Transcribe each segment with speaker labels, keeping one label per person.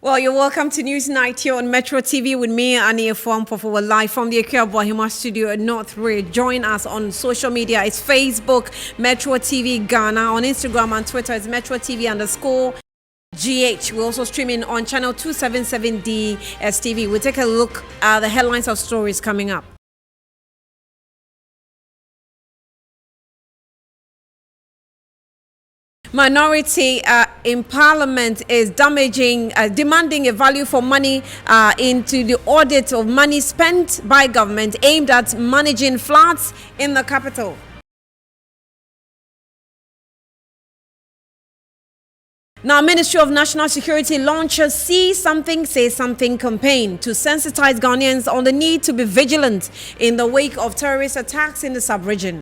Speaker 1: Well, you're welcome to News Night here on Metro TV with me, Annie Efwampofu. We're live from the Akira Bohima studio at North Ridge. Join us on social media. It's Facebook, Metro TV Ghana. On Instagram and Twitter, it's Metro TV_GH. We're also streaming on channel 277D STV. We'll take a look at the headlines of stories coming up. Minority in Parliament is demanding a value for money into the audit of money spent by government aimed at managing floods in the capital. Now, Ministry of National Security launches See Something, Say Something campaign to sensitize Ghanaians on the need to be vigilant in the wake of terrorist attacks in the sub-region.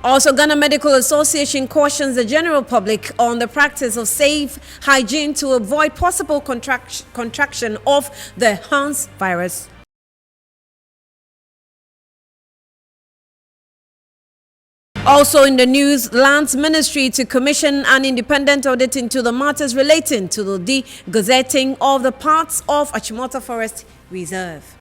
Speaker 1: Also, Ghana Medical Association cautions the general public on the practice of safe hygiene to avoid possible contraction of the HANS virus. Also in the news, Lands Ministry to commission an independent audit into the matters relating to the gazetting of the parts of Chimota Forest Reserve.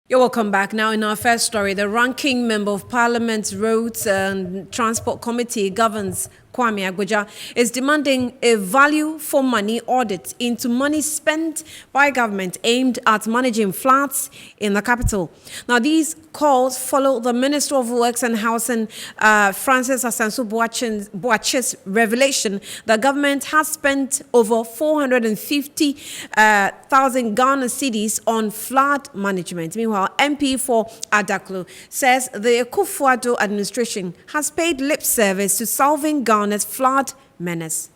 Speaker 1: You're welcome back. Now, in our first story, the ranking member of Parliament's Roads and Transport Committee governs Kwame Agboja is demanding a value for money audit into money spent by government aimed at managing floods in the capital. Now, these calls follow the Minister of Works and Housing, Francis Asansu Boache's revelation that government has spent over 450,000 Ghana cedis on flood management. Meanwhile, MP for Adaklu says the Akufo-Addo administration has paid lip service to solving Ghana's flood menace.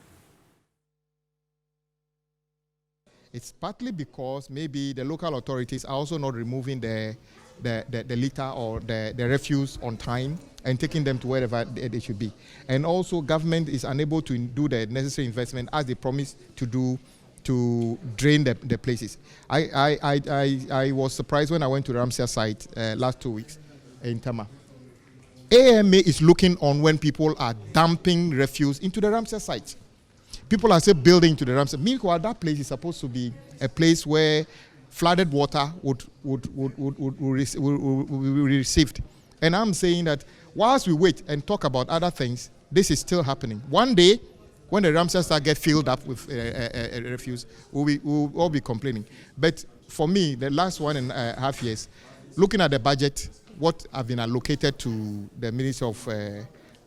Speaker 2: It's partly because maybe the local authorities are also not removing the litter or the refuse on time and taking them to wherever they should be. And also government is unable to do the necessary investment as they promised to do to drain the places. I was surprised when I went to the Ramsey site last 2 weeks in Tama. AMA is looking on when people are dumping refuse into the Ramsey site. People are still building to the Ramsey. Meanwhile, that place is supposed to be a place where flooded water would be received. And I'm saying that whilst we wait and talk about other things, this is still happening. One day, when the Ramsey site get filled up with refuse, we'll all be complaining. But for me, the last 1.5 years, looking at the budget, what have been allocated to the Ministry of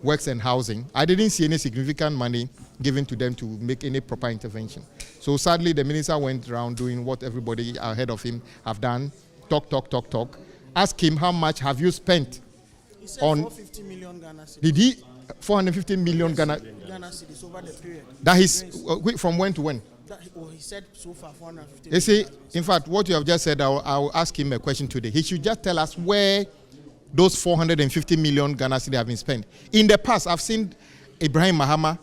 Speaker 2: Works and Housing, I didn't see any significant money given to them to make any proper intervention. So sadly, the minister went around doing what everybody ahead of him have done, talk. Ask him, how much have you spent?
Speaker 3: He said
Speaker 2: on
Speaker 3: 450 million Ghana cedis.
Speaker 2: Did he? 450 million Ghana
Speaker 3: cedis over the period.
Speaker 2: That is from when to when?
Speaker 3: He said so far 450
Speaker 2: You see, in fact, what you have just said, I'll ask him a question today. He should just tell us where those 450 million Ghana cedis have been spent. In the past, I've seen Ibrahim Mahama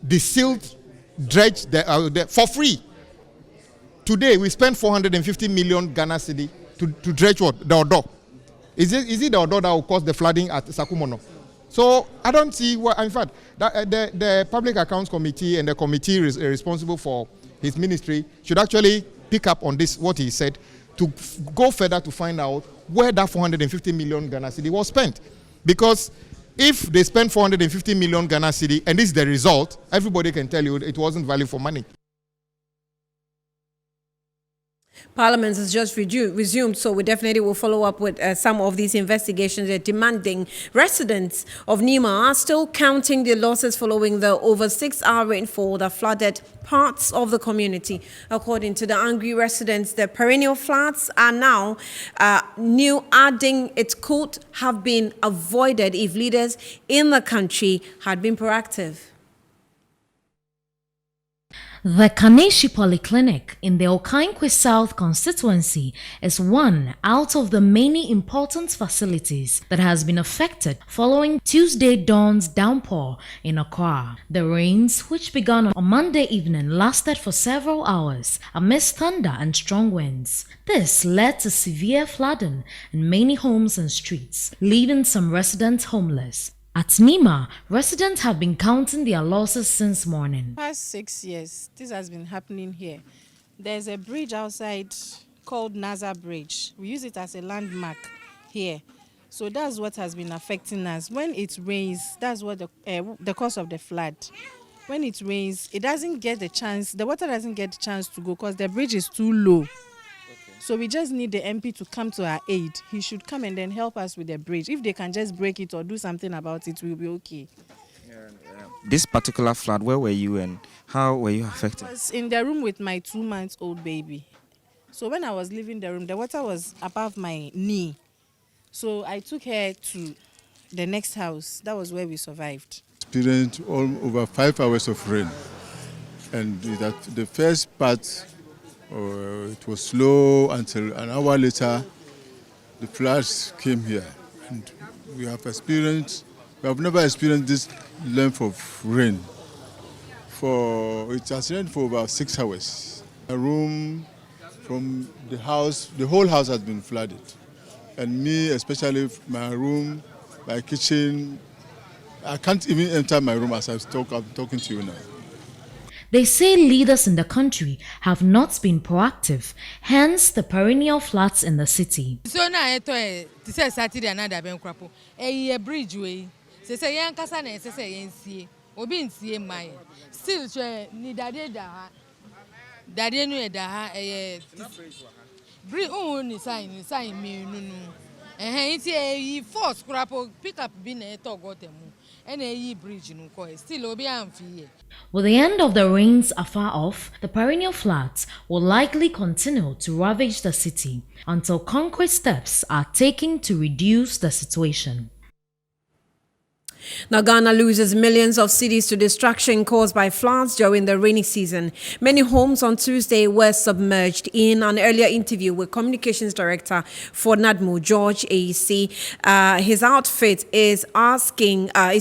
Speaker 2: distilled, dredge for free. Today, we spent 450 million Ghana cedis to dredge what? The Odo. Is it the Odo that will cause the flooding at Sakumono? So I don't see what, in fact, the Public Accounts Committee and the committee responsible for his ministry should actually pick up on this, what he said, to go further to find out where that 450 million Ghana cedi was spent. Because if they spend 450 million Ghana cedi and this is the result, everybody can tell you it wasn't value for money.
Speaker 1: Parliament has just resumed, so we definitely will follow up with some of these investigations. They're demanding. Residents of Nima are still counting their losses following the over 6-hour rainfall that flooded parts of the community. According to the angry residents, the perennial floods are now new, adding it could have been avoided if leaders in the country had been proactive.
Speaker 4: The Kaneshi Polyclinic in the Okainkwe South constituency is one out of the many important facilities that has been affected following Tuesday dawn's downpour in Accra. The rains, which began on Monday evening, lasted for several hours amidst thunder and strong winds. This led to severe flooding in many homes and streets, leaving some residents homeless. At Nima, residents have been counting their losses since morning.
Speaker 3: Past 6 years, this has been happening here. There's a bridge outside called Naza Bridge. We use it as a landmark here. So that's what has been affecting us. When it rains, that's what the cause of the flood. When it rains, it doesn't get the chance, the water doesn't get the chance to go because the bridge is too low. So we just need the MP to come to our aid. He should come and then help us with the bridge. If they can just break it or do something about it, we'll be okay.
Speaker 5: This particular flood, where were you and how were you affected?
Speaker 3: I was in the room with my 2-month-old baby. So when I was leaving the room, the water was above my knee. So I took her to the next house. That was where we survived.
Speaker 6: Experienced over 5 hours of rain. And that the first part, it was slow until an hour later, the floods came here. And we have never experienced this length of rain. It has rained for about 6 hours. A room from the house, the whole house has been flooded. And me, especially my room, my kitchen, I can't even enter my room as I'm talking to you now.
Speaker 4: They say leaders in the country have not been proactive, hence the perennial floods in the city.
Speaker 7: So now I to say Saturday another ben krapo. A bridge way. Say yan kasa na say yan sie. Obi nsie mai. Still ni dade da ha. Dade no e da ha bridge ni sign me no. Nti e force krapo pick up bi na e to gotemu.
Speaker 4: With the end of the rains afar off, the perennial floods will likely continue to ravage the city until concrete steps are taken to reduce the situation.
Speaker 1: Now, Ghana loses millions of cedis to destruction caused by floods during the rainy season. Many homes on Tuesday were submerged. In an earlier interview with Communications Director for NADMO, George AEC, his outfit is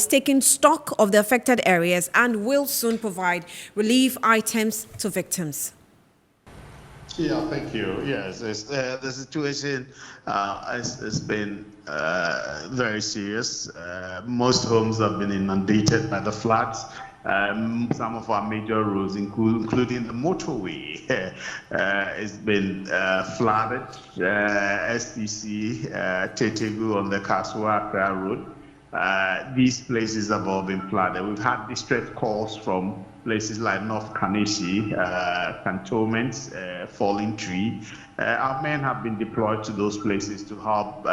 Speaker 1: taking stock of the affected areas and will soon provide relief items to victims.
Speaker 8: Yeah, thank you. Yes, the situation has been very serious. Most homes have been inundated by the floods. Some of our major roads, including the motorway, has been flooded. SPC, Tetegu on the Kasua-Accra road. These places have all been flooded. We've had distress calls from places like North Kaneshi, cantonments, Falling Tree. Our men have been deployed to those places to help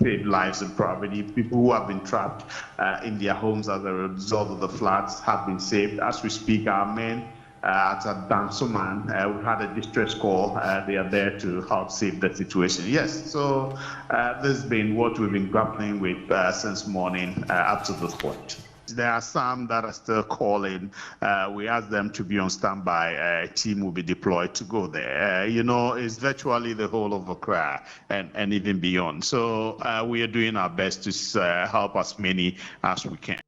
Speaker 8: save lives and property. People who have been trapped in their homes as a result of the floods have been saved. As we speak, our men at Dansoman, we've had a distress call. They are there to help save the situation. Yes, so this has been what we've been grappling with since morning up to this point. There are some that are still calling. We ask them to be on standby. A team will be deployed to go there. It's virtually the whole of Accra and even beyond. So we are doing our best to help as many as we can.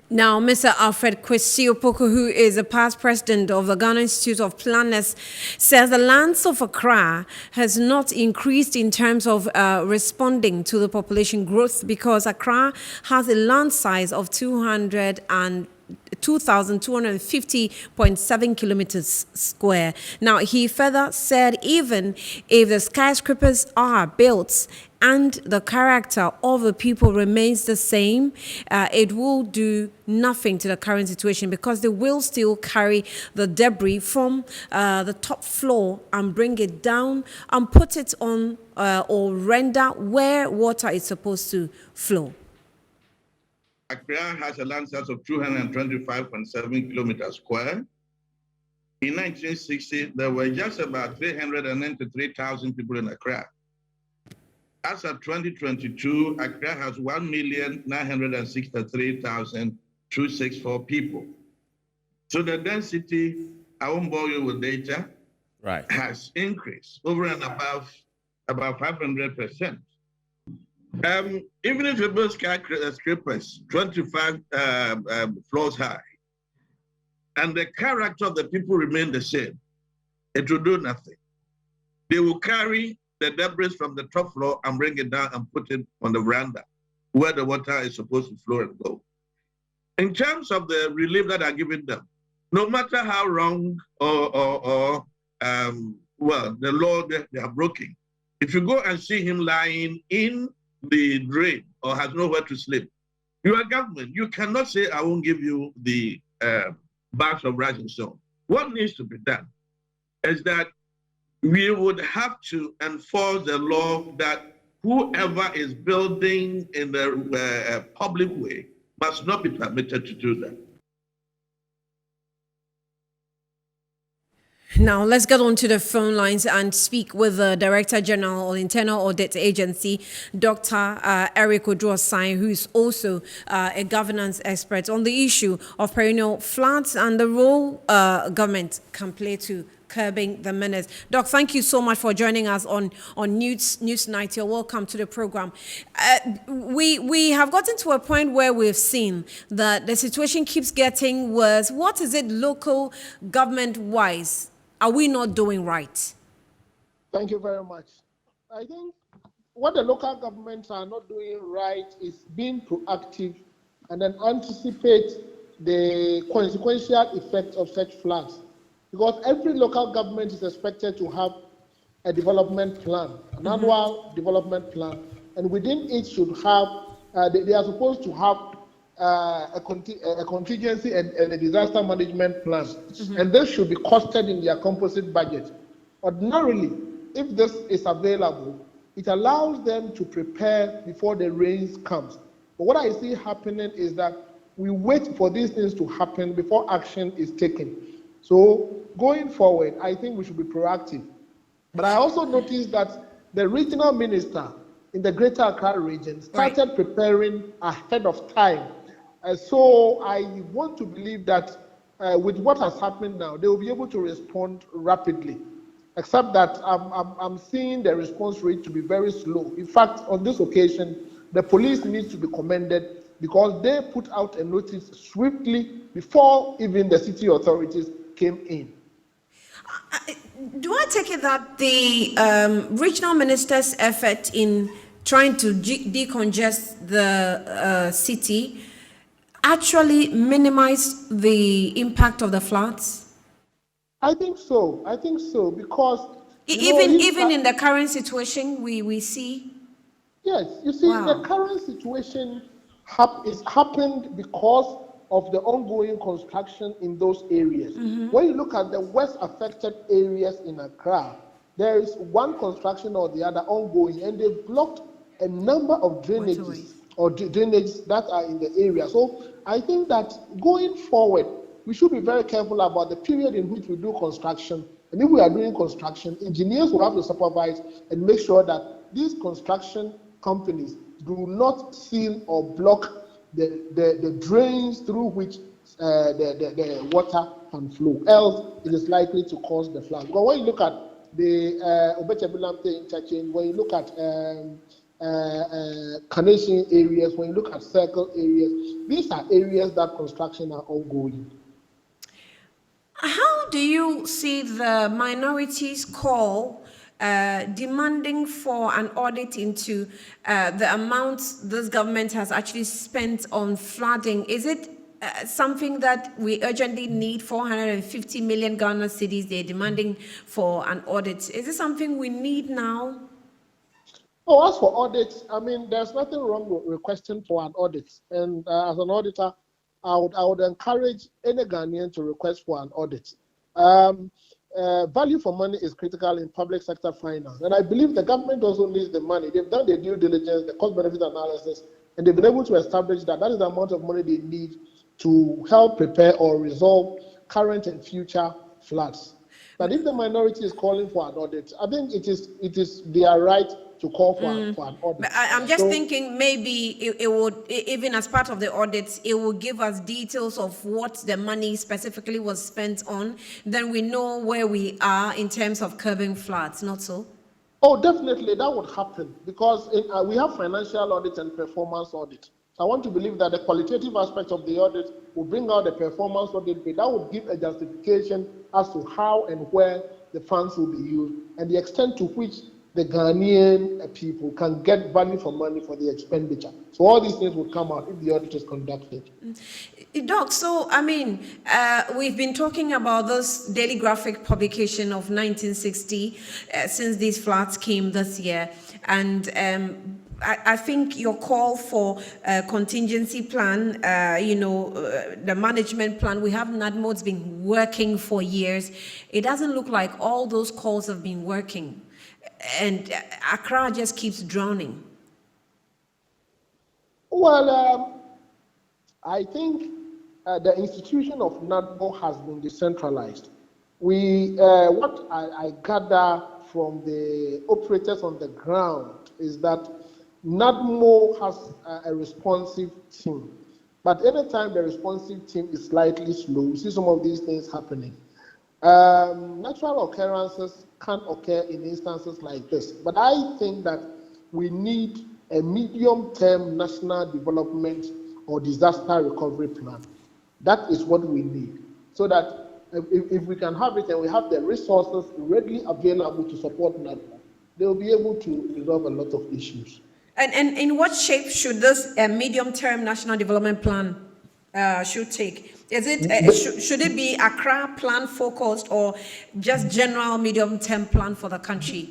Speaker 1: Now, Mr. Alfred Kwesi Opoku, who is a past president of the Ghana Institute of Planners, says the lands of Accra has not increased in terms of responding to the population growth because Accra has a land size of 2,250.7 kilometers square. Now, he further said even if the skyscrapers are built and the character of the people remains the same, it will do nothing to the current situation because they will still carry the debris from the top floor and bring it down and put it on or render where water is supposed to flow.
Speaker 9: Accra has a land size of 225.7 kilometers square. In 1960, there were just about 393,000 people in Accra. As of 2022, Accra has 1,963,264 people. So the density, I won't bore you with data,
Speaker 10: Right.
Speaker 9: has increased over and above about 500%. Even if you build skyscrapers 25 floors high, and the character of the people remain the same, it will do nothing. They will carry the debris from the top floor and bring it down and put it on the veranda where the water is supposed to flow and go. In terms of the relief that are given them, no matter how wrong or the law they are breaking, if you go and see him lying in the drain or has nowhere to sleep, you are government. You cannot say, I won't give you the bags of rice and so on. What needs to be done is that we would have to enforce the law that whoever is building in the public way must not be permitted to do that.
Speaker 1: Now, let's get on to the phone lines and speak with the Director General of Internal Audit Agency, Dr. Eric Oduosai, who is also a governance expert on the issue of perennial floods and the role government can play to curbing the menace. Doc, thank you so much for joining us on News Night. You're welcome to the program. We have gotten to a point where we've seen that the situation keeps getting worse. What is it local government-wise? Are we not doing right?
Speaker 11: Thank you very much. I think what the local governments are not doing right is being proactive and then anticipate the consequential effects of such floods. Because every local government is expected to have a development plan, an annual development plan, and within it should have, they are supposed to have a contingency and a disaster management plan, and this should be costed in their composite budget. Ordinarily, if this is available, it allows them to prepare before the rains comes. But what I see happening is that we wait for these things to happen before action is taken. So going forward, I think we should be proactive. But I also noticed that the regional minister in the Greater Accra region started preparing ahead of time. So I want to believe that with what has happened now, they will be able to respond rapidly. Except that I'm seeing the response rate to be very slow. In fact, on this occasion, the police needs to be commended because they put out a notice swiftly before even the city authorities came in.
Speaker 1: Do I take it that the regional minister's effort in trying to decongest the city actually minimized the impact of the floods?
Speaker 11: I think so. I think so because
Speaker 1: even in the current situation we see.
Speaker 11: Yes, you see, the current situation is happened because of the ongoing construction in those areas. When you look at the worst affected areas in Accra, there is one construction or the other ongoing, and they've blocked a number of drainages that are in the area. So I think that going forward, we should be very careful about the period in which we do construction. And if we are doing construction, engineers will have to supervise and make sure that these construction companies do not seal or block the drains through which the water can flow. Else, it is likely to cause the flood. But when you look at the Obechebulamte interchange, when you look at Carnation areas, when you look at Circle areas, these are areas that construction are ongoing.
Speaker 1: How do you see the minorities' call demanding for an audit into the amounts this government has actually spent on flooding? Is it something that we urgently need? 450 million Ghana cedis they're demanding for an audit. Is it something we need now?
Speaker 11: Oh, as for audits, I mean, there's nothing wrong with requesting for an audit. And as an auditor, I would encourage any Ghanaian to request for an audit. Value for money is critical in public sector finance. And I believe the government also needs the money. They've done the due diligence, the cost-benefit analysis, and they've been able to establish that that is the amount of money they need to help prepare or resolve current and future floods. But if the minority is calling for an audit, I think it is their right to call for an audit.
Speaker 1: But I'm just thinking maybe it would, even as part of the audit, it will give us details of what the money specifically was spent on. Then we know where we are in terms of curbing floods, not so?
Speaker 11: Oh, definitely, that would happen because we have financial audit and performance audit. I want to believe that the qualitative aspect of the audit will bring out the performance audit, but that would give a justification as to how and where the funds will be used and the extent to which the Ghanaian people can get value for money for the expenditure. So all these things will come out if the audit is conducted.
Speaker 1: Doc, so I mean, we've been talking about this daily graphic publication of 1960 since these floods came this year, and I think your call for a contingency plan, the management plan, we have NADMO, it's been working for years. It doesn't look like all those calls have been working, and Accra just keeps drowning.
Speaker 11: Well, I think the institution of NADMO has been decentralized. What I gather from the operators on the ground is that NADMO has a responsive team. But anytime the responsive team is slightly slow, we see some of these things happening. Natural occurrences can occur in instances like this. But I think that we need a medium-term national development or disaster recovery plan. That is what we need. So that if we can have it and we have the resources readily available to support NADMO, they will be able to resolve a lot of issues.
Speaker 1: And in what shape should this medium-term national development plan should take? Is it should it be Accra plan focused or just general medium-term plan for the country?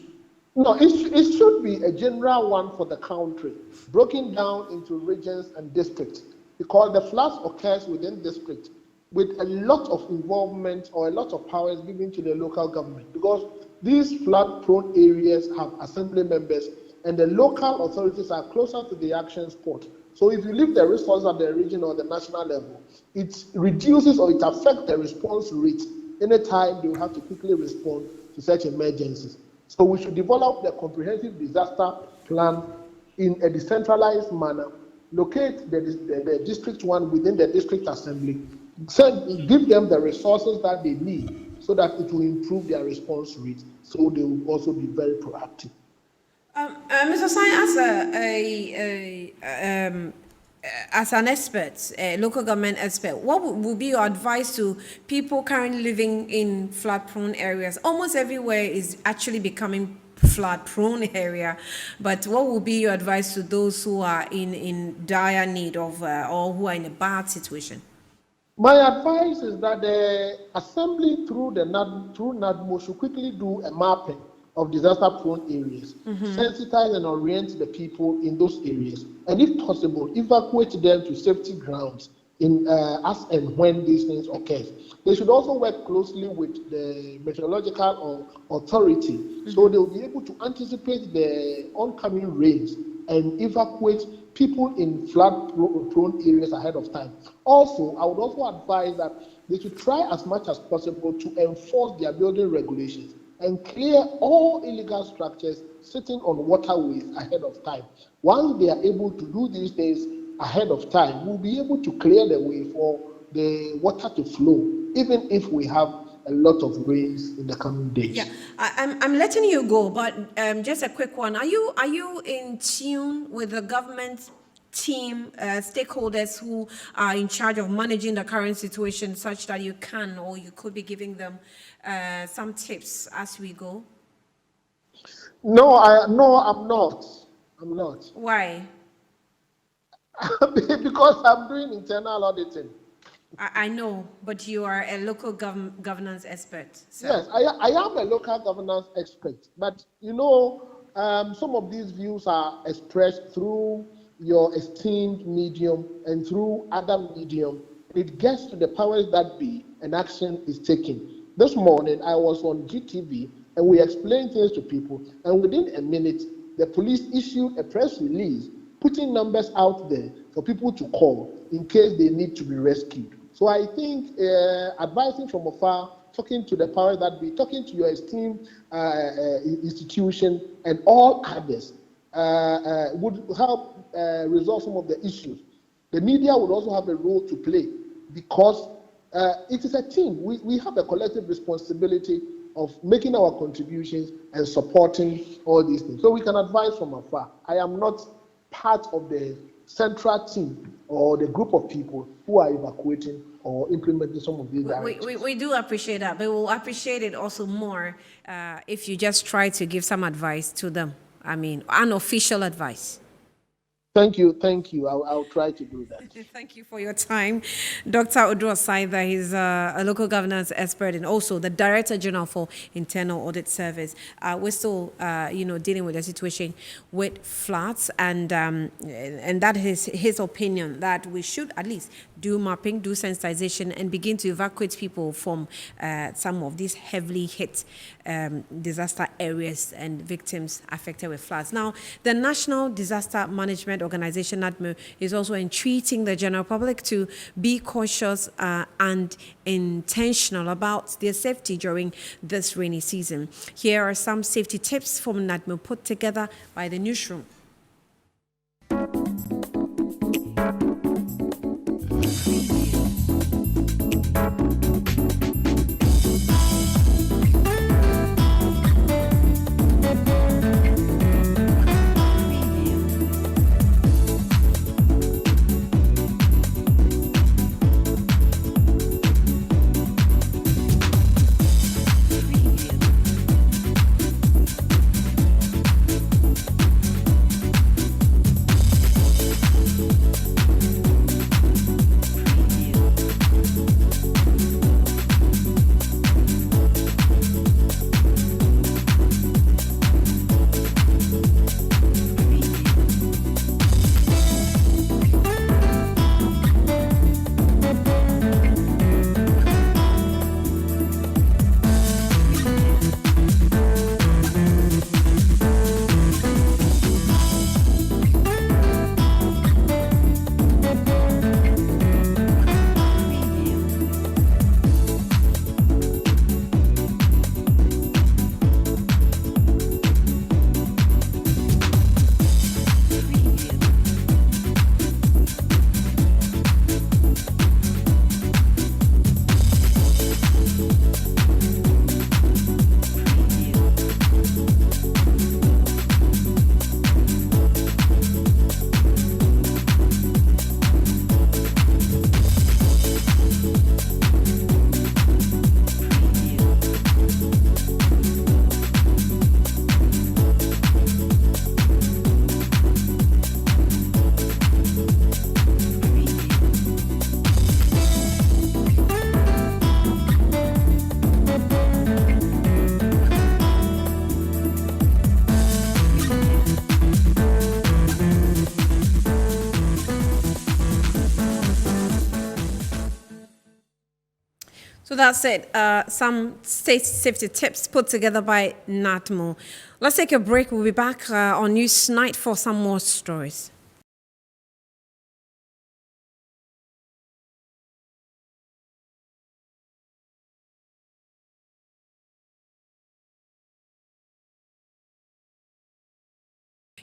Speaker 11: No, it should be a general one for the country, broken down into regions and districts, because the floods occurs within districts with a lot of involvement or a lot of powers given to the local government, because these flood-prone areas have assembly members and the local authorities are closer to the action spot. So if you leave the resources at the region or the national level, it reduces or it affects the response rate anytime they will have to quickly respond to such emergencies. So we should develop the comprehensive disaster plan in a decentralized manner, locate the district one within the district assembly, give them the resources that they need so that it will improve their response rate, so they will also be very proactive.
Speaker 1: Mr. Sai, as an expert, a local government expert, what would be your advice to people currently living in flood-prone areas? Almost everywhere is actually becoming flood-prone area, but what would be your advice to those who are in dire need of or who are in a bad situation?
Speaker 11: My advice is that the assembly through NADMO should quickly do a mapping of disaster-prone areas, sensitize and orient the people in those areas, and if possible, evacuate them to safety grounds as and when these things occur. They should also work closely with the meteorological authority, so they will be able to anticipate the oncoming rains and evacuate people in flood-prone areas ahead of time. Also, I would also advise that they should try as much as possible to enforce their building regulations and clear all illegal structures sitting on waterways ahead of time. Once they are able to do these things ahead of time, we'll be able to clear the way for the water to flow, even if we have a lot of rains in the coming days.
Speaker 1: Yeah, I'm letting you go, but just a quick one. Are you in tune with the government team, stakeholders who are in charge of managing the current situation, such that you can or you could be giving them some tips as we go?
Speaker 11: No, I'm not. I'm not.
Speaker 1: Why?
Speaker 11: Because I'm doing internal auditing.
Speaker 1: I know, but you are a local governance expert. So.
Speaker 11: Yes, I am a local governance expert, but some of these views are expressed through your esteemed medium and through other medium. It gets to the powers that be and action is taken. This morning I was on GTV and we explained things to people, and within a minute the police issued a press release putting numbers out there for people to call in case they need to be rescued. So I think advising from afar talking to the power that be, talking to your esteemed institution and all others would help resolve some of the issues. The media would also have a role to play because it is a team. We have a collective responsibility of making our contributions and supporting all these things. So we can advise from afar. I am not part of the central team or the group of people who are evacuating or implementing some of these directives.
Speaker 1: We do appreciate that, but we'll appreciate it also more if you just try to give some advice to them. I mean, unofficial advice.
Speaker 11: Thank you. I'll try to do that.
Speaker 1: Thank you for your time. Dr. Odro Saida, he's a local governance expert and also the Director General for Internal Audit Service. We're still, dealing with the situation with floods, and that is his opinion that we should at least do mapping, do sensitization, and begin to evacuate people from some of these heavily hit disaster areas and victims affected with floods. Now, the National Disaster Management Organization, NADMO, is also entreating the general public to be cautious and intentional about their safety during this rainy season. Here are some safety tips from NADMO put together by the newsroom. So that's it. Some state safety tips put together by NATMO. Let's take a break. We'll be back on News Night for some more stories.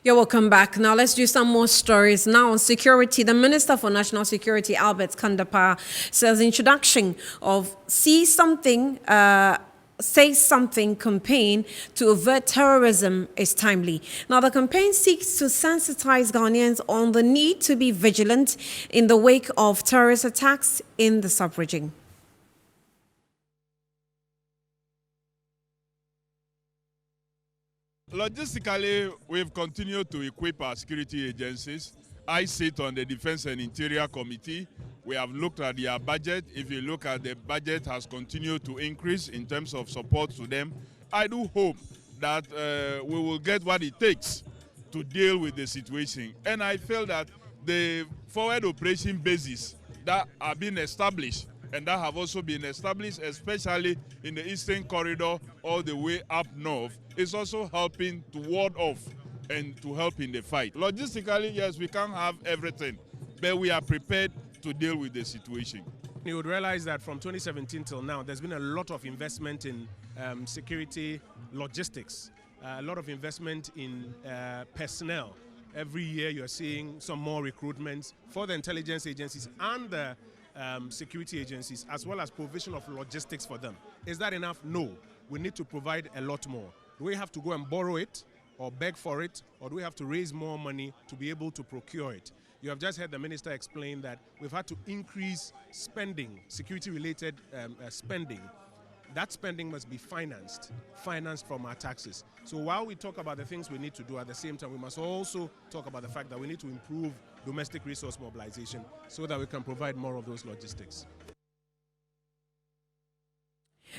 Speaker 1: You're welcome back. Now let's do some more stories. Now on security, the Minister for National Security, Albert Kandapa, says introduction of Say Something campaign to avert terrorism is timely. Now the campaign seeks to sensitize Ghanaians on the need to be vigilant in the wake of terrorist attacks in the sub-region.
Speaker 10: Logistically, we've continued to equip our security agencies. I sit on the Defense and Interior Committee. We have looked at their budget. If you look at the budget has continued to increase in terms of support to them. I do hope that we will get what it takes to deal with the situation. And I feel that the forward operation bases that are being established and that have also been established, especially in the Eastern Corridor all the way up north, is also helping to ward off and to help in the fight. Logistically, yes, we can't have everything, but we are prepared to deal with the situation.
Speaker 12: You would realize that from 2017 till now, there's been a lot of investment in security logistics, a lot of investment in personnel. Every year you're seeing some more recruitments for the intelligence agencies and the security agencies, as well as provision of logistics for them. Is that enough? No. We need to provide a lot more. Do we have to go and borrow it or beg for it, or do we have to raise more money to be able to procure it? You have just heard the minister explain that we've had to increase spending, security-related spending. That spending must be financed from our taxes. So while we talk about the things we need to do, at the same time, we must also talk about the fact that we need to improve domestic resource mobilization so that we can provide more of those logistics.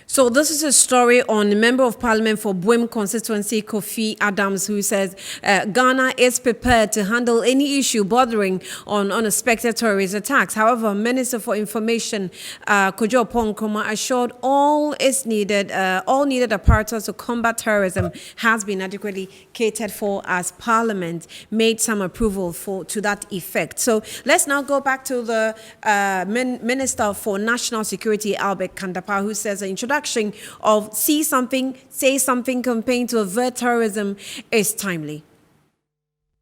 Speaker 1: So this is a story on the Member of Parliament for Buim constituency, Kofi Adams, who says Ghana is prepared to handle any issue bordering on unexpected terrorist attacks. However, Minister for Information, Kojo Ponkroma, assured all needed apparatus to combat terrorism has been adequately catered for, as Parliament made some approval to that effect. So let's now go back to the Minister for National Security, Albert Kandapa, who says the introduction of See Something, Say Something campaign to avert terrorism is timely.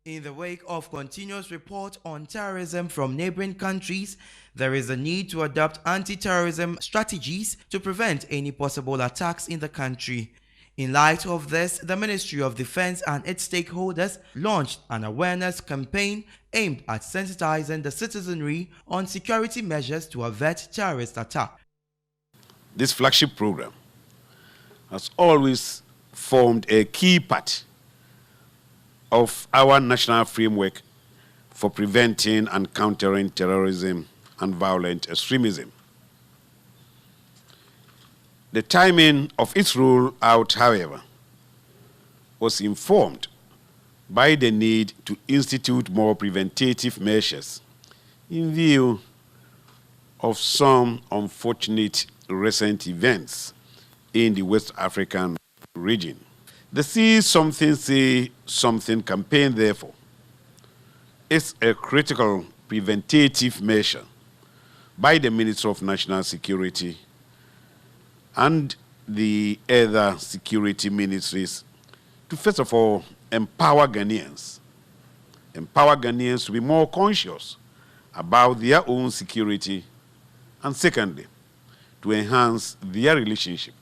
Speaker 13: In the wake of continuous reports on terrorism from neighboring countries, there is a need to adopt anti-terrorism strategies to prevent any possible attacks in the country. In light of this, the Ministry of Defense and its stakeholders launched an awareness campaign aimed at sensitizing the citizenry on security measures to avert terrorist attacks.
Speaker 14: This flagship program has always formed a key part of our national framework for preventing and countering terrorism and violent extremism. The timing of its roll out, however, was informed by the need to institute more preventative measures in view of some unfortunate recent events in the West African region. The See Something, Say Something campaign, therefore, is a critical preventative measure by the Minister of National Security and the other security ministries to, first of all, empower Ghanaians to be more conscious about their own security, and secondly, to enhance their relationship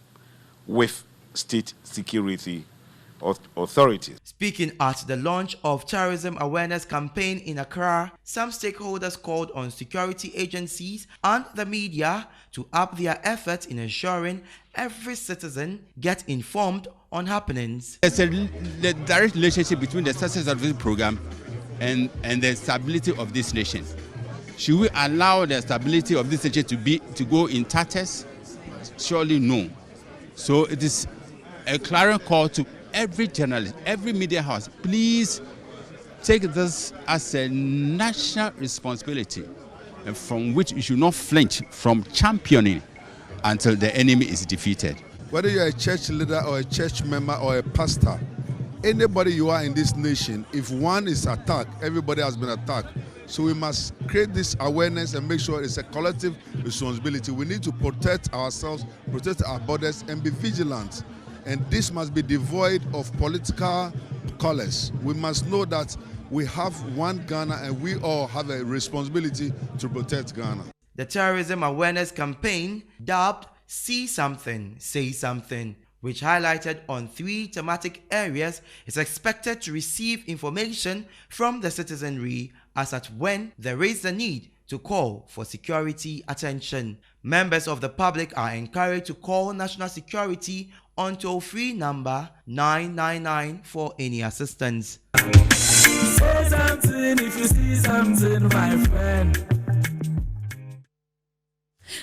Speaker 14: with state security authorities.
Speaker 13: Speaking at the launch of Terrorism Awareness Campaign in Accra, some stakeholders called on security agencies and the media to up their efforts in ensuring every citizen gets informed on happenings.
Speaker 15: There's a direct relationship between the success of this program and the stability of this nation. Should we allow the stability of this nation to go in tatters? Surely no. So it is a clarion call to every journalist, every media house. Please take this as a national responsibility, and from which you should not flinch from championing until the enemy is defeated.
Speaker 6: Whether you're a church leader or a church member or a pastor, anybody you are in this nation, if one is attacked, everybody has been attacked. So we must create this awareness and make sure it's a collective responsibility. We need to protect ourselves, protect our borders, and be vigilant. And this must be devoid of political colors. We must know that we have one Ghana and we all have a responsibility to protect Ghana.
Speaker 13: The Terrorism Awareness Campaign, dubbed See Something, Say Something, which highlighted on 3 thematic areas, is expected to receive information from the citizenry as at when there is a need to call for security attention. Members of the public are encouraged to call National Security on toll-free number 999 for any assistance.
Speaker 16: Say something if you see something, my friend.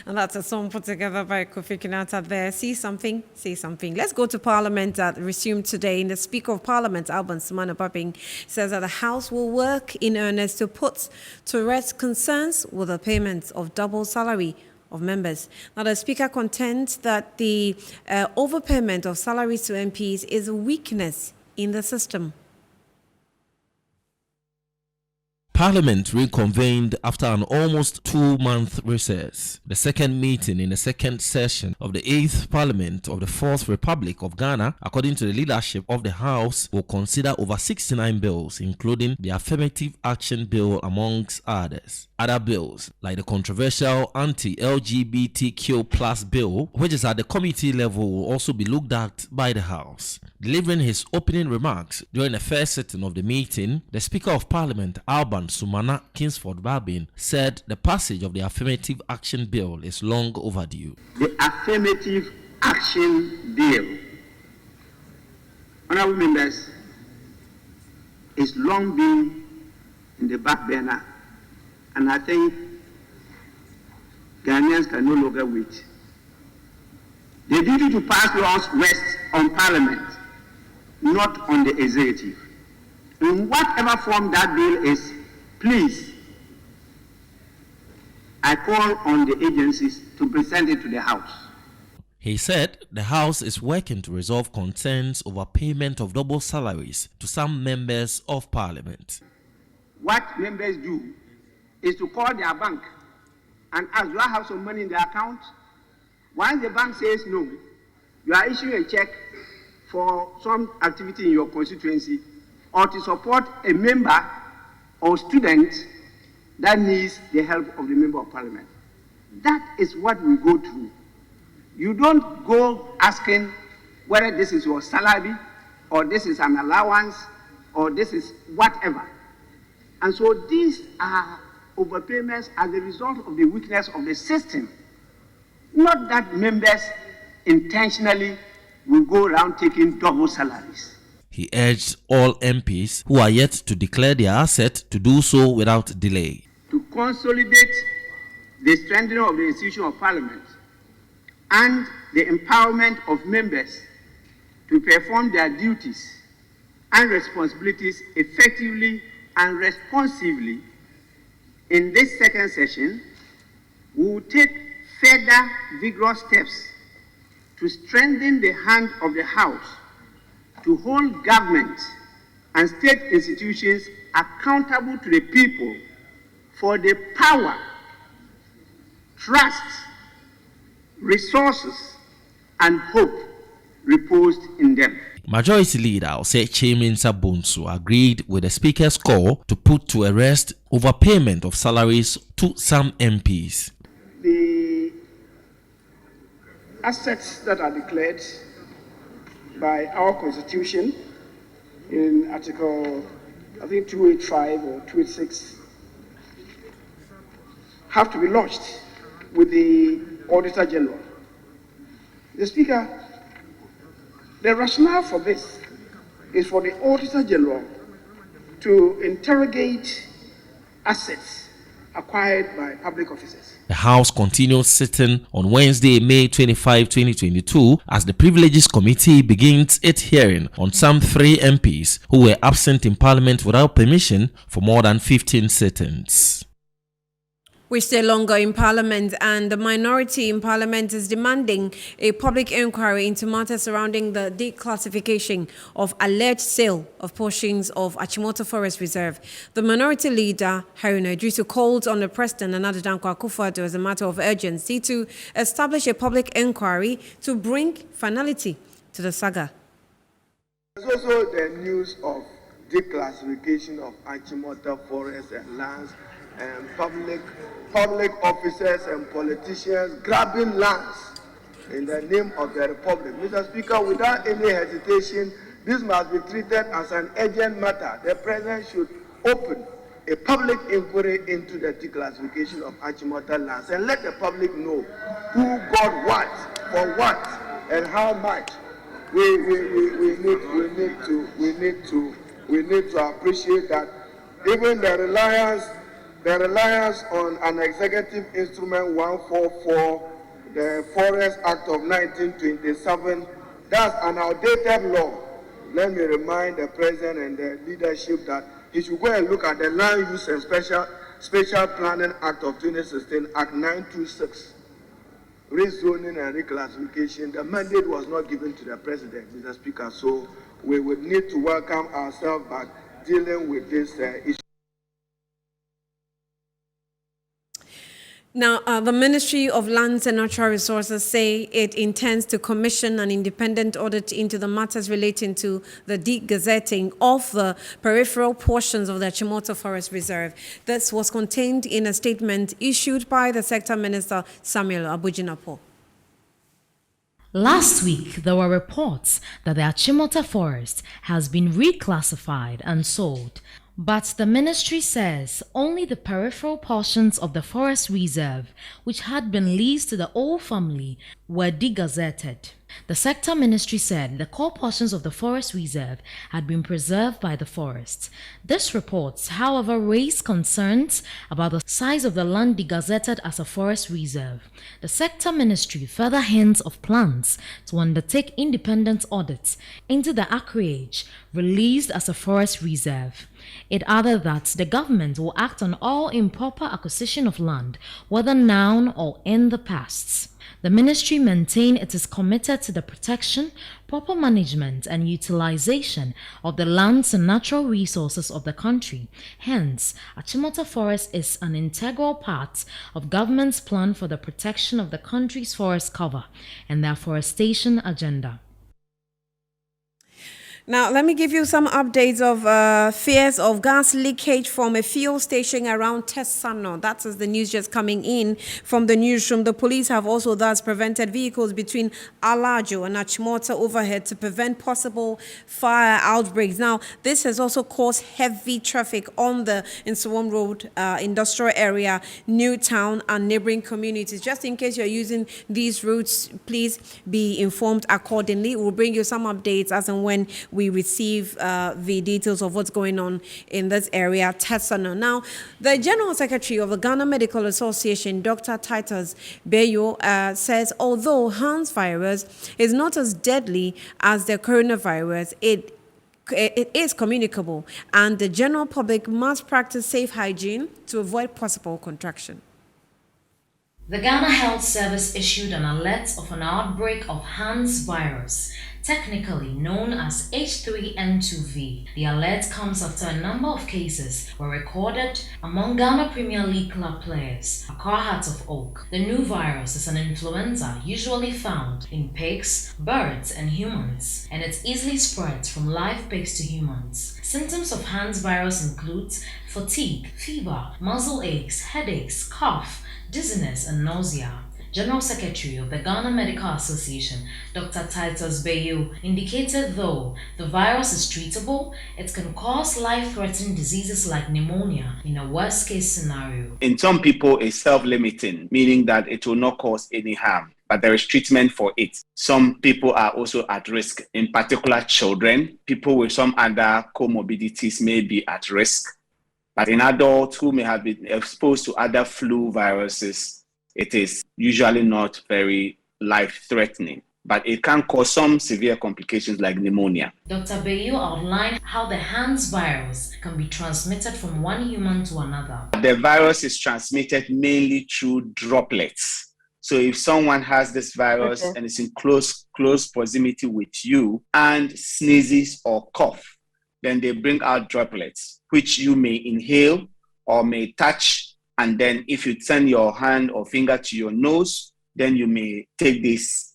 Speaker 1: And that's a song put together by Kofi Kinata there. See Something, Say Something. Let's go to Parliament that resumed today. And the Speaker of Parliament, Alban Sumana Babing, says that the House will work in earnest to put to rest concerns with the payment of double salary of members. Now, the Speaker contends that the overpayment of salaries to MPs is a weakness in the system.
Speaker 17: Parliament reconvened after an almost 2-month recess. The second meeting in the second session of the 8th Parliament of the 4th Republic of Ghana, according to the leadership of the House, will consider over 69 bills, including the Affirmative Action Bill amongst others. Other bills, like the controversial anti-LGBTQ+ bill, which is at the committee level, will also be looked at by the House. Delivering his opening remarks during the first sitting of the meeting, the Speaker of Parliament, Alban Sumana Kingsford Barbin, said the passage of the Affirmative Action Bill is long overdue.
Speaker 18: The Affirmative Action Bill, honorable members, is long been in the back burner, and I think Ghanaians can no longer wait. The duty to pass laws rests on Parliament, not on the executive. In whatever form that bill is, please, I call on the agencies to present it to the House.
Speaker 17: He said the House is working to resolve concerns over payment of double salaries to some members of Parliament.
Speaker 18: What members do is to call their bank and ask, do I have some money in the account? Once the bank says no, you are issuing a check for some activity in your constituency or to support a member or student that needs the help of the member of Parliament. That is what we go through. You don't go asking whether this is your salary or this is an allowance or this is whatever. And so these are overpayments as a result of the weakness of the system. Not that members intentionally will go around taking double salaries.
Speaker 17: He urged all MPs who are yet to declare their asset to do so without delay.
Speaker 18: To consolidate the strengthening of the institution of Parliament and the empowerment of members to perform their duties and responsibilities effectively and responsively in this second session, we will take further vigorous steps to strengthen the hand of the House to hold government and state institutions accountable to the people for the power, trust, resources, and hope reposed in them.
Speaker 17: Majority Leader Chimota Bonsu agreed with the Speaker's call to put to a rest overpayment of salaries to some MPs.
Speaker 11: The assets that are declared by our Constitution in Article, I think 285 or 286, have to be lodged with the Auditor General. The Speaker, the rationale for this is for the Auditor General to interrogate assets acquired by public officers.
Speaker 17: The House continued sitting on Wednesday, May 25, 2022, as the Privileges Committee begins its hearing on some 3 MPs who were absent in Parliament without permission for more than 15 sittings.
Speaker 1: We stay longer in Parliament, and the minority in Parliament is demanding a public inquiry into matters surrounding the declassification of alleged sale of portions of Chimota Forest Reserve. The minority leader, Haruna Idrisu, called on the President, Nana Dankwa Akufo-Addo, as a matter of urgency to establish a public inquiry to bring finality to the saga.
Speaker 11: There's also the news of declassification of Chimota Forest and lands, and public officers and politicians grabbing lands in the name of the Republic. Mr. Speaker, without any hesitation, this must be treated as an urgent matter. The President should open a public inquiry into the declassification of Chimota lands and let the public know who got what, for what, and how much. We need to appreciate that even the reliance on an executive instrument 144, the Forest Act of 1927, that's an outdated law. Let me remind the President and the leadership that he should go and look at the Land Use and Special Planning Act of 2016, Act 926, rezoning and reclassification. The mandate was not given to the President, Mr. Speaker, so we would need to welcome ourselves back dealing with this issue.
Speaker 1: Now, the Ministry of Lands and Natural Resources say it intends to commission an independent audit into the matters relating to the degazetting of the peripheral portions of the Chimota Forest Reserve. This was contained in a statement issued by the Sector Minister Samuel Abujinapo.
Speaker 4: Last week, there were reports that the Chimota forest has been reclassified and sold. But the ministry says only the peripheral portions of the forest reserve, which had been leased to the old family, were degazetted. The sector ministry said the core portions of the forest reserve had been preserved by the forest. This report, however, raised concerns about the size of the land degazetted as a forest reserve. The sector ministry further hints of plans to undertake independent audits into the acreage released as a forest reserve. It added that the government will act on all improper acquisition of land, whether now or in the past. The ministry maintained it is committed to the protection, proper management, and utilization of the lands and natural resources of the country. Hence, Chimota Forest is an integral part of government's plan for the protection of the country's forest cover and their afforestation agenda.
Speaker 1: Now, let me give you some updates of fears of gas leakage from a fuel station around Tesano. That is the news just coming in from the newsroom. The police have also thus prevented vehicles between Alajo and Chimota overhead to prevent possible fire outbreaks. Now, this has also caused heavy traffic on the Insuwam Road industrial area, Newtown, and neighboring communities. Just in case you're using these routes, please be informed accordingly. We'll bring you some updates as and when we receive the details of what's going on in this area, Tesano. Now, the General Secretary of the Ghana Medical Association, Dr. Titus Bayo, says although HANS virus is not as deadly as the coronavirus, it is communicable, and the general public must practice safe hygiene to avoid possible contraction.
Speaker 4: The Ghana Health Service issued an alert of an outbreak of HANS virus, technically known as H3N2V. The alert comes after a number of cases were recorded among Ghana Premier League club players. Accra Heart of Oak. The new virus is an influenza usually found in pigs, birds, and humans, and it easily spreads from live pigs to humans. Symptoms of HANS virus include fatigue, fever, muscle aches, headaches, cough, dizziness, and nausea. General Secretary of the Ghana Medical Association, Dr. Titus Bayo, indicated though the virus is treatable, it can cause life-threatening diseases like pneumonia in a worst-case scenario.
Speaker 19: In some people, it's self-limiting, meaning that it will not cause any harm, but there is treatment for it. Some people are also at risk, in particular children. People with some other comorbidities may be at risk. But in adults who may have been exposed to other flu viruses, it is usually not very life-threatening, but it can cause some severe complications like pneumonia.
Speaker 4: Dr. Bayo outlined how the HANS virus can be transmitted from one human to another.
Speaker 19: The virus is transmitted mainly through droplets. So if someone has this virus and is in close proximity with you and sneezes or cough, then they bring out droplets, which you may inhale or may touch. And then if you turn your hand or finger to your nose, then you may take this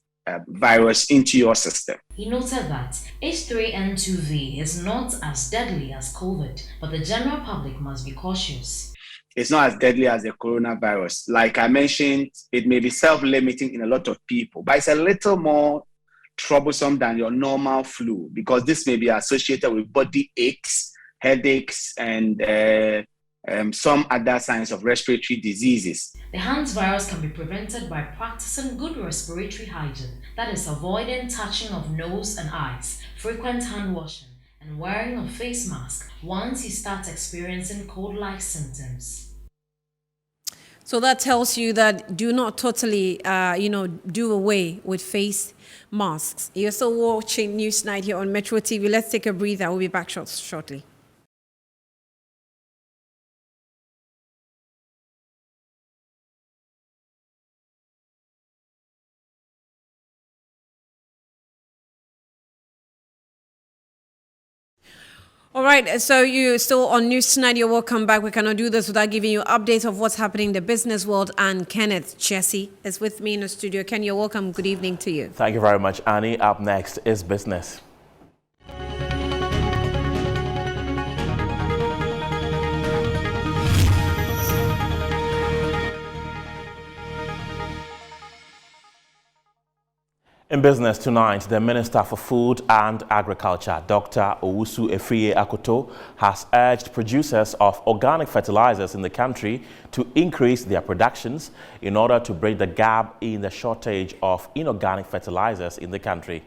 Speaker 19: virus into your system.
Speaker 4: He noted that H3N2V is not as deadly as COVID, but the general public must be cautious.
Speaker 19: It's not as deadly as the coronavirus. Like I mentioned, it may be self-limiting in a lot of people, but it's a little more troublesome than your normal flu because this may be associated with body aches, headaches, and some other signs of respiratory diseases.
Speaker 4: The HANS virus can be prevented by practicing good respiratory hygiene, that is, avoiding touching of nose and eyes, frequent hand washing, and wearing a face mask once you start experiencing cold-like symptoms.
Speaker 1: So that tells you that do not totally, do away with face masks. You're still watching News Night here on Metro TV. Let's take a breather. We'll be back shortly. All right, so you're still on News Tonight. You're welcome back. We cannot do this without giving you updates of what's happening in the business world. And Kenneth Chessy is with me in the studio. Ken, you're welcome. Good evening to you.
Speaker 20: Thank you very much, Annie. Up next is business. In business tonight, the Minister for Food and Agriculture, Dr. Owusu Efriye-Akoto, has urged producers of organic fertilizers in the country to increase their productions in order to bridge the gap in the shortage of inorganic fertilizers in the country.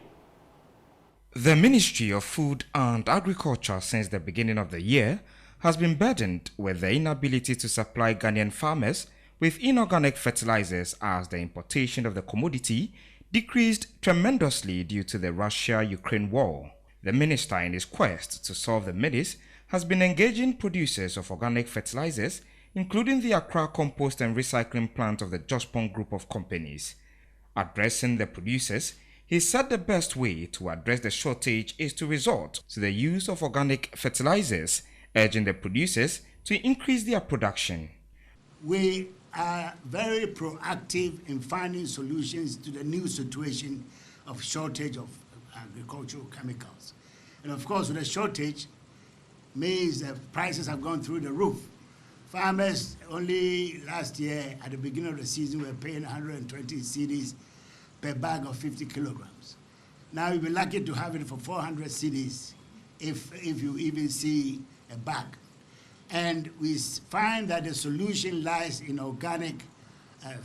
Speaker 5: The Ministry of Food and Agriculture since the beginning of the year has been burdened with the inability to supply Ghanaian farmers with inorganic fertilizers as the importation of the commodity decreased tremendously due to the Russia-Ukraine war. The minister, in his quest to solve the menace, has been engaging producers of organic fertilizers, including the Accra Compost and Recycling Plant of the Jospong Group of companies. Addressing the producers, he said the best way to address the shortage is to resort to the use of organic fertilizers, urging the producers to increase their production.
Speaker 21: We are very proactive in finding solutions to the new situation of shortage of agricultural chemicals. And of course, with the shortage means that prices have gone through the roof. Farmers only last year at the beginning of the season were paying 120 cedis per bag of 50 kilograms. Now you'll be lucky to have it for 400 cedis if you even see a bag. And we find that the solution lies in organic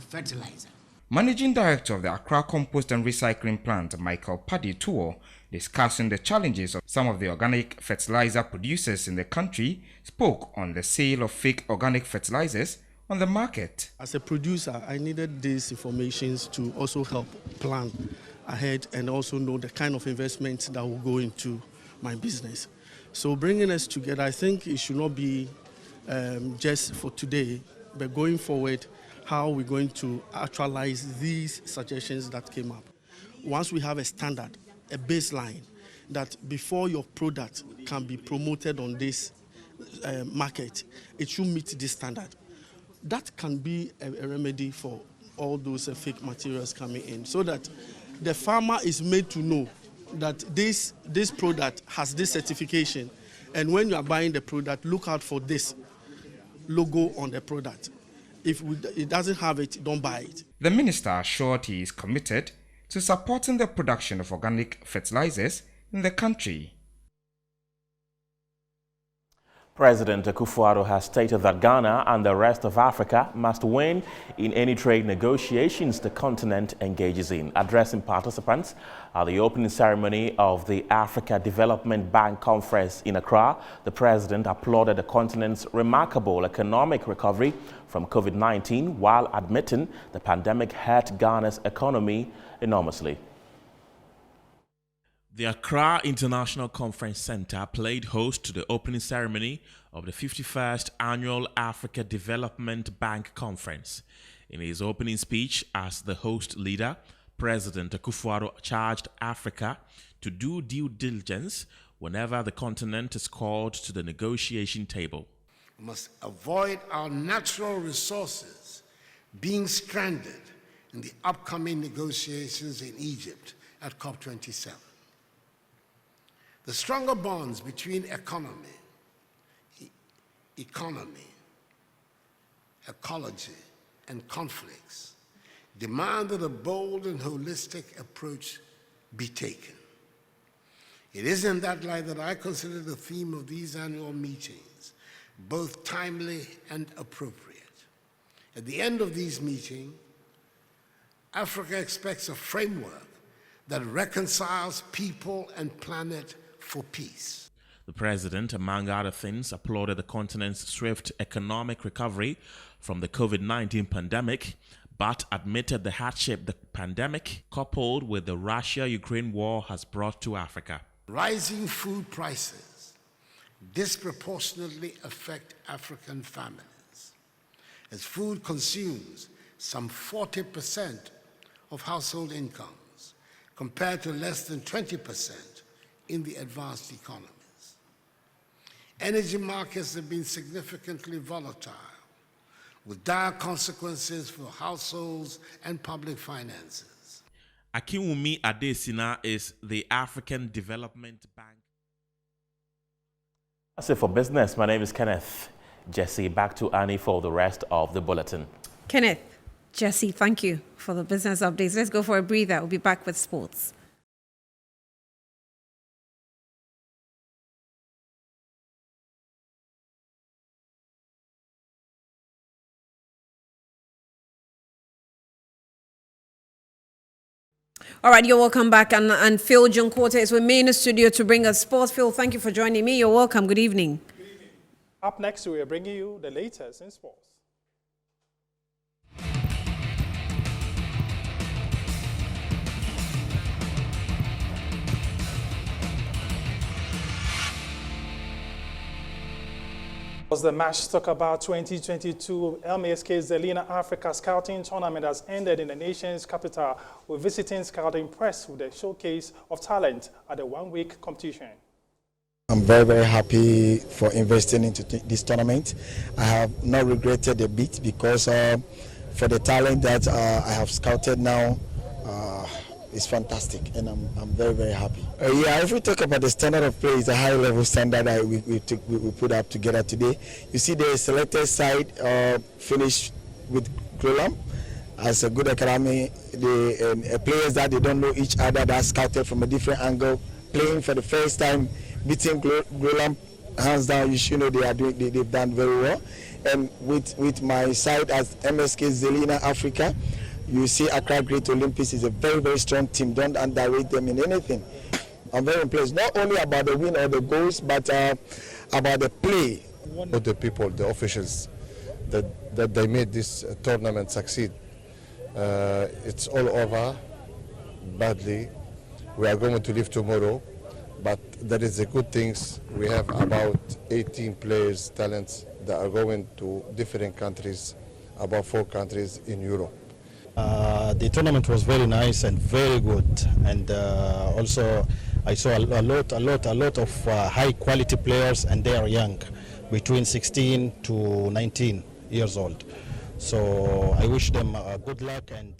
Speaker 21: fertilizer.
Speaker 5: Managing Director of the Accra Compost and Recycling Plant, Michael Paddy Tuo, discussing the challenges of some of the organic fertilizer producers in the country, spoke on the sale of fake organic fertilizers on the market.
Speaker 22: As a producer, I needed these information to also help plan ahead and also know the kind of investments that will go into my business. So bringing us together, I think it should not be just for today, but going forward, how we're going to actualize these suggestions that came up. Once we have a standard, a baseline, that before your product can be promoted on this market, it should meet this standard. That can be a remedy for all those fake materials coming in, so that the farmer is made to know that this product has this certification, and when you are buying the product, look out for this logo on the product. If it doesn't have it, don't buy it.
Speaker 5: The minister assured he is committed to supporting the production of organic fertilizers in the country.
Speaker 20: President Akufo-Addo has stated that Ghana and the rest of Africa must win in any trade negotiations the continent engages in. Addressing participants at the opening ceremony of the Africa Development Bank Conference in Accra, the president applauded the continent's remarkable economic recovery from COVID-19 while admitting the pandemic hurt Ghana's economy enormously.
Speaker 17: The Accra International Conference Center played host to the opening ceremony of the 51st Annual Africa Development Bank Conference. In his opening speech as the host leader, President Akufo-Addo charged Africa to do due diligence whenever the continent is called to the negotiation table.
Speaker 23: We must avoid our natural resources being stranded in the upcoming negotiations in Egypt at COP27. The stronger bonds between economy, ecology, and conflicts demand that a bold and holistic approach be taken. It is in that light that I consider the theme of these annual meetings both timely and appropriate. At the end of these meetings, Africa expects a framework that reconciles people and planet for peace.
Speaker 17: The president, among other things, applauded the continent's swift economic recovery from the COVID-19 pandemic, but admitted the hardship the pandemic, coupled with the Russia-Ukraine war, has brought to Africa.
Speaker 23: Rising food prices disproportionately affect African families, as food consumes some 40% of household incomes, compared to less than 20% in the advanced economies. Energy markets have been significantly volatile, with dire consequences for households and public finances.
Speaker 2: Akinwumi Adesina is the African Development Bank.
Speaker 20: That's it for business. My name is Kenneth. Jesse, back to Annie for the rest of the bulletin.
Speaker 1: Kenneth, Jesse, thank you for the business updates. Let's go for a breather. We'll be back with sports. All right, you're welcome back. And Phil Junquota is with me in the studio to bring us sports. Phil, thank you for joining me. You're welcome. Good evening.
Speaker 3: Up next, we are bringing you the latest in sports. Was the Match Talk About 2022 LMSK Zelina Africa Scouting Tournament has ended in the nation's capital, with visiting scouting press with a showcase of talent at the one-week competition.
Speaker 7: I'm very, very happy for investing into this tournament. I have not regretted a bit because for the talent that I have scouted now, it's fantastic, and I'm very, very happy. Yeah, if we talk about the standard of play, it's a high-level standard that we put up together today. You see the selected side finished with Grolam as a good academy. The players that they don't know each other, that scouted from a different angle, playing for the first time, beating Grolam hands down. You should know they've done very well. And with my side as MSK Zelina Africa, you see Accra Great Olympics is a very, very strong team. Don't underrate them in anything. I'm very impressed, not only about the win or the goals, but about the play.
Speaker 24: With the people, the officials, that they made this tournament succeed. It's all over badly. We are going to leave tomorrow, but there is the good things. We have about 18 players, talents that are going to different countries, about 4 countries in Europe.
Speaker 25: The tournament was very nice and very good, and also I saw a lot of high quality players, and they are young, between 16 to 19 years old. So I wish them good luck. And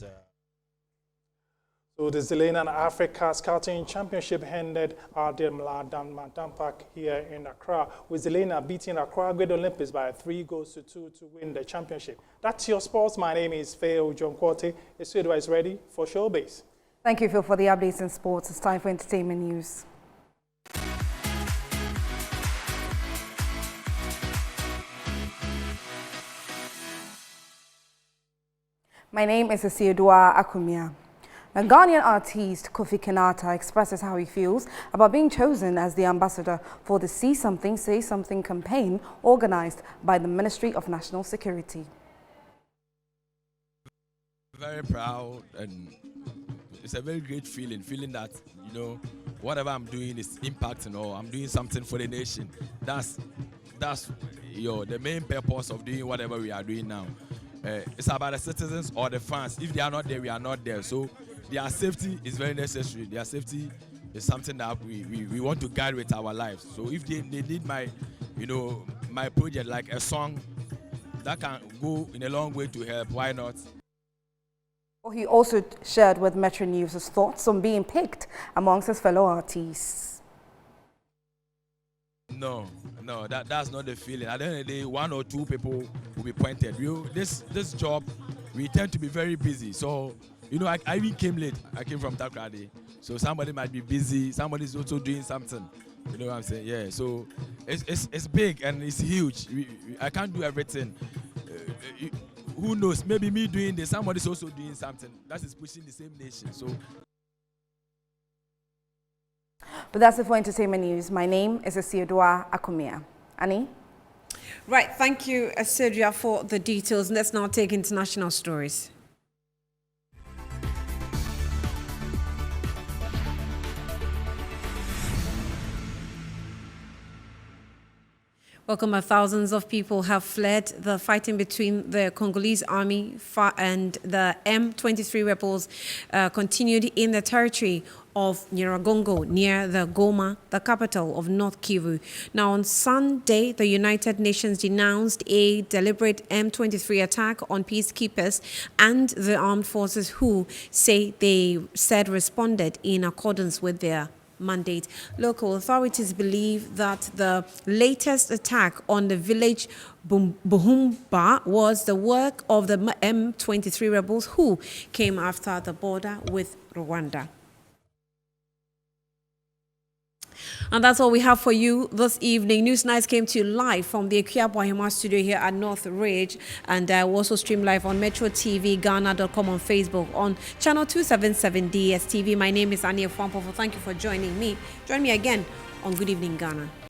Speaker 3: so the Zelina Africa Scouting Championship ended at the Mladan Park here in Accra, with Zelina beating Accra Great Olympics by 3-2 to win the championship. That's your sports. My name is Phil Jonquote. The studio is ready for Showbase.
Speaker 26: Thank you, Phil, for the updates in sports. It's time for entertainment news. My name is Asiodua Akumia. The Ghanaian artist Kofi Kenata expresses how he feels about being chosen as the ambassador for the See Something, Say Something campaign organized by the Ministry of National Security.
Speaker 27: Very proud, and it's a very great feeling that, you know, whatever I'm doing is impacting, or I'm doing something for the nation. That's the main purpose of doing whatever we are doing now. It's about the citizens or the fans. If they are not there, we are not there. So their safety is very necessary. Their safety is something that we want to guide with our lives. So if they need my project, like a song that can go in a long way to help, why not?
Speaker 26: He also shared with Metro News his thoughts on being picked amongst his fellow artists.
Speaker 27: No, that's not the feeling. At the end of the day, 1 or 2 people will be pointed. This job, we tend to be very busy. So, you know, I even came late. I came from Takrady. So somebody might be busy. Somebody's also doing something. You know what I'm saying? Yeah. So it's big and it's huge. I can't do everything. Who knows? Maybe me doing this, somebody's also doing something. That is pushing the same nation. So.
Speaker 26: But that's it for entertainment news. My name is Asiodua Akumia. Annie?
Speaker 1: Right. Thank you, Asiodua, for the details. Let's now take international stories. Welcome. Thousands of people have fled the fighting between the Congolese army and the M23 rebels continued in the territory of Nyiragongo near the Goma, the capital of North Kivu. Now, on Sunday, the United Nations denounced a deliberate M23 attack on peacekeepers and the armed forces who said responded in accordance with their mandate. Local authorities believe that the latest attack on the village Buhumba was the work of the M23 rebels who came after the border with Rwanda. And that's all we have for you this evening. News Nights came to you live from the Akiabwahima studio here at North Ridge. And we also stream live on Metro TV, Ghana.com, on Facebook, on channel 277 DSTV. My name is Ania Fwampofo. Thank you for joining me. Join me again on Good Evening Ghana.